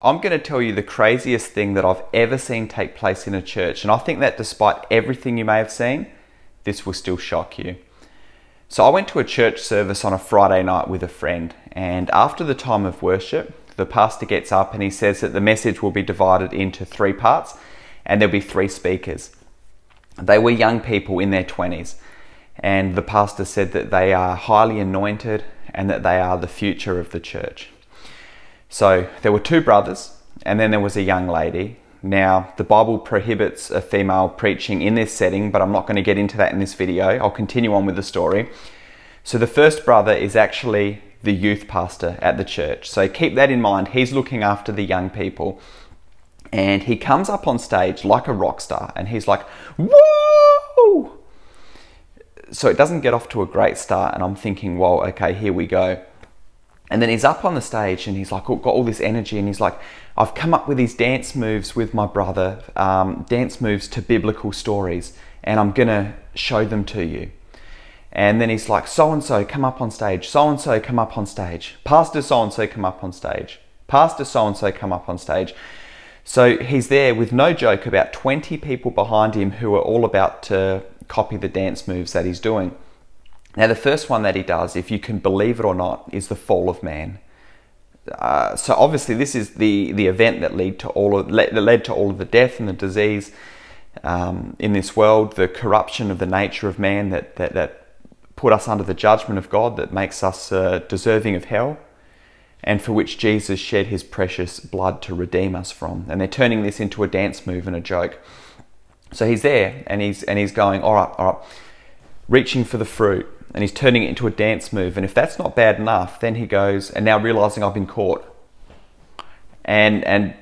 I'm going to tell you the craziest thing that I've ever seen take place in a church, and I think that despite everything you may have seen, this will still shock you. So I went to a church service on a Friday night with a friend, and after the time of worship, the pastor gets up and he says that the message will be divided into 3 parts and there'll be 3 speakers. They were young people in their 20s, and the pastor said that they are highly anointed and that they are the future of the church. So there were 2 brothers and then there was a young lady. Now, the Bible prohibits a female preaching in this setting, but I'm not going to get into that in this video. I'll continue on with the story. So the first brother is actually the youth pastor at the church. So keep that in mind. He's looking after the young people. And he comes up on stage like a rock star and he's like, whoa! So it doesn't get off to a great start, and I'm thinking, well, okay, here we go. And then he's up on the stage and he's like, got all this energy, and he's like, I've come up with these dance moves with my brother, dance moves to biblical stories, and I'm gonna show them to you. And then he's like, so-and-so come up on stage, so-and-so come up on stage, Pastor so-and-so come up on stage, Pastor so-and-so come up on stage. So he's there with, no joke, about 20 people behind him who are all about to copy the dance moves that he's doing. Now, the first one that he does, if you can believe it or not, is the fall of man. So obviously this is the event that led to all of the death and the disease in this world, the corruption of the nature of man that put us under the judgment of God, that makes us deserving of hell, and for which Jesus shed his precious blood to redeem us from. And they're turning this into a dance move and a joke. So he's there and he's going, all right, reaching for the fruit. And he's turning it into a dance move. And if that's not bad enough, then he goes, and now realizing I've been caught. And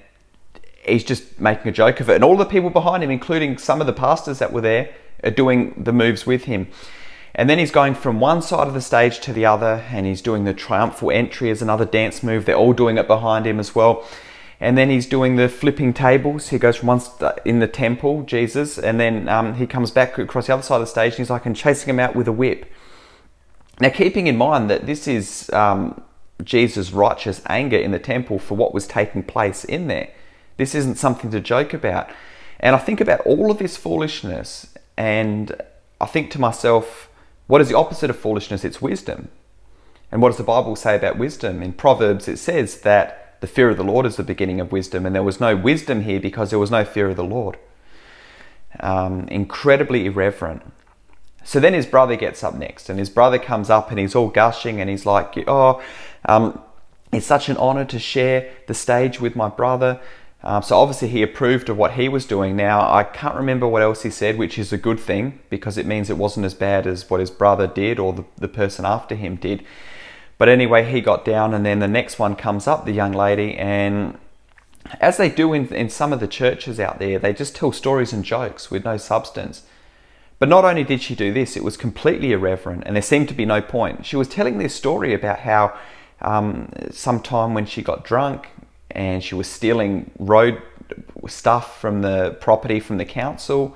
he's just making a joke of it. And all the people behind him, including some of the pastors that were there, are doing the moves with him. And then he's going from one side of the stage to the other, and he's doing the triumphal entry as another dance move. They're all doing it behind him as well. And then he's doing the flipping tables. He goes from one in the temple, Jesus, and then he comes back across the other side of the stage, and he's like, and chasing him out with a whip. Now, keeping in mind that this is Jesus' righteous anger in the temple for what was taking place in there. This isn't something to joke about. And I think about all of this foolishness, and I think to myself, what is the opposite of foolishness? It's wisdom. And what does the Bible say about wisdom? In Proverbs, it says that the fear of the Lord is the beginning of wisdom, and there was no wisdom here because there was no fear of the Lord. Incredibly irreverent. So then his brother gets up next, and his brother comes up and he's all gushing, and he's like, it's such an honor to share the stage with my brother. So obviously he approved of what he was doing. Now, I can't remember what else he said, which is a good thing, because it means it wasn't as bad as what his brother did or the person after him did. But anyway, he got down, and then the next one comes up, the young lady, and as they do in some of the churches out there, they just tell stories and jokes with no substance. But not only did she do this, it was completely irreverent, and there seemed to be no point. She was telling this story about how sometime when she got drunk and she was stealing road stuff from the property from the council,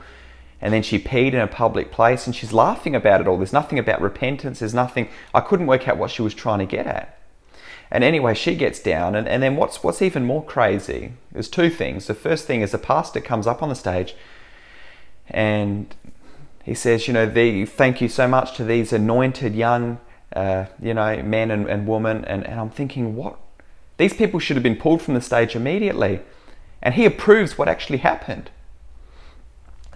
and then she peed in a public place, and she's laughing about it all. There's nothing about repentance. There's nothing. I couldn't work out what she was trying to get at. And anyway, she gets down, and then what's even more crazy, there's 2 things. The first thing is the pastor comes up on the stage and he says, thank you so much to these anointed young, men and women. And I'm thinking, what? These people should have been pulled from the stage immediately. And he approves what actually happened.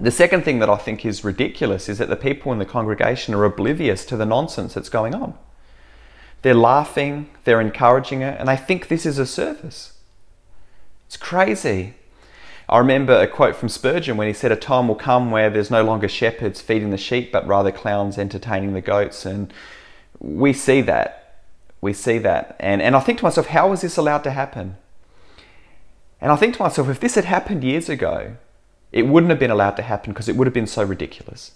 The second thing that I think is ridiculous is that the people in the congregation are oblivious to the nonsense that's going on. They're laughing, they're encouraging her, and they think this is a service. It's crazy. I remember a quote from Spurgeon when he said, a time will come where there's no longer shepherds feeding the sheep, but rather clowns entertaining the goats. And we see that. And I think to myself, how is this allowed to happen? And I think to myself, if this had happened years ago, it wouldn't have been allowed to happen because it would have been so ridiculous.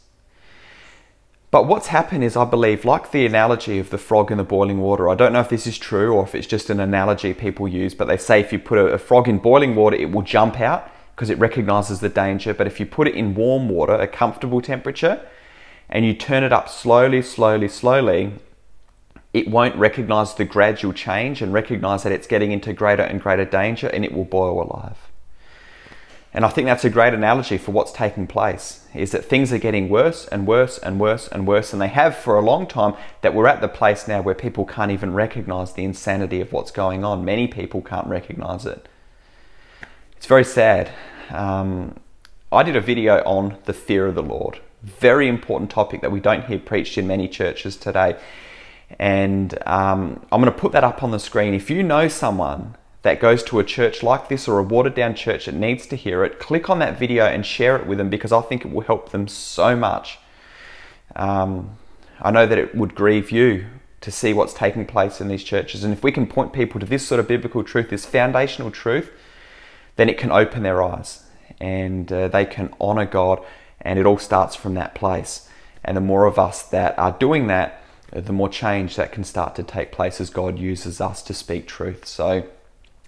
But what's happened is, I believe, like the analogy of the frog in the boiling water. I don't know if this is true or if it's just an analogy people use, but they say if you put a frog in boiling water, it will jump out because it recognizes the danger. But if you put it in warm water, a comfortable temperature, and you turn it up slowly, it won't recognize the gradual change and recognize that it's getting into greater and greater danger, and it will boil alive. And I think that's a great analogy for what's taking place, is that things are getting worse and worse and worse and worse, and they have for a long time, that we're at the place now where people can't even recognize the insanity of what's going on. Many people can't recognize it. It's very sad. I did a video on the fear of the Lord. Very important topic that we don't hear preached in many churches today. And I'm going to put that up on the screen. If you know someone that goes to a church like this or a watered down church that needs to hear it, click on that video and share it with them, because I think it will help them so much. I know that it would grieve you to see what's taking place in these churches. And if we can point people to this sort of biblical truth, this foundational truth, then it can open their eyes and they can honor God, and it all starts from that place. And the more of us that are doing that, the more change that can start to take place as God uses us to speak truth. So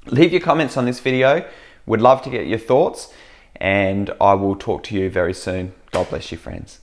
leave your comments on this video. Would love to get your thoughts, and I will talk to you very soon. God bless you, friends.